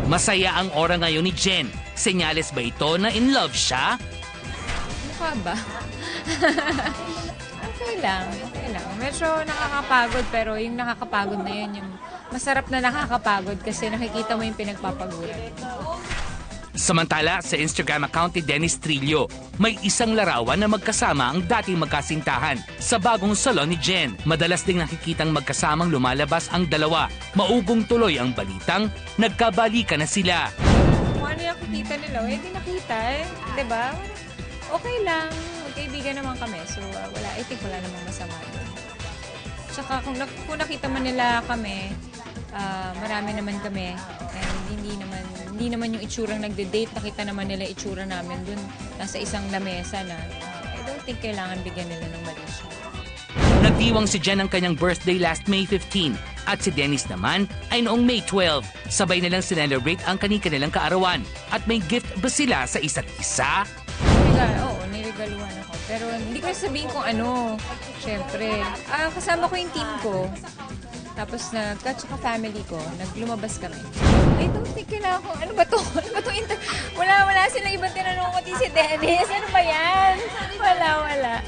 Masaya ang aura ngayon ni Jen. Senyales ba ito na in love siya? Mukha ba? Okay lang, okay lang. Medyo nakakapagod pero yung nakakapagod na yun, yung masarap na nakakapagod kasi nakikita mo yung pinagpapaguran. Samantala, sa Instagram account ni Dennis Trillo, may isang larawan na magkasama ang dating magkasintahan sa bagong salon ni Jen. Madalas ding nakikitang magkasamang lumalabas ang dalawa. Maugong tuloy ang balitang nagkabalikan na sila. Kung ano yung nakikita nila, di nakita eh. Diba? Okay lang. Magkaibigan naman kami. So, I think wala namang masama doon. Tsaka kung nakita man nila kami, marami naman kami. And hindi naman yung itsurang nagde-date. Nakita naman nila itsura namin dun. Nasa isang lamesa na. I don't think kailangan bigyan nila ng mali siya. Nagdiwang si Jen ang kanyang birthday last May 15 at si Dennis naman ay noong May 12. Sabay nilang sinelebrate ang kanilang kaarawan. At may gift ba sila sa isa't isa? Oo, niregaluhan ako. Pero hindi ko sabihin kung ano. Siyempre, kasama ko yung team ko. Tapos tsaka family ko, naglumabas kami. I don't think kailangan ko, ano ba to? Wala silang ibang tinanong ko si Dennis. Ano ba yan? Wala.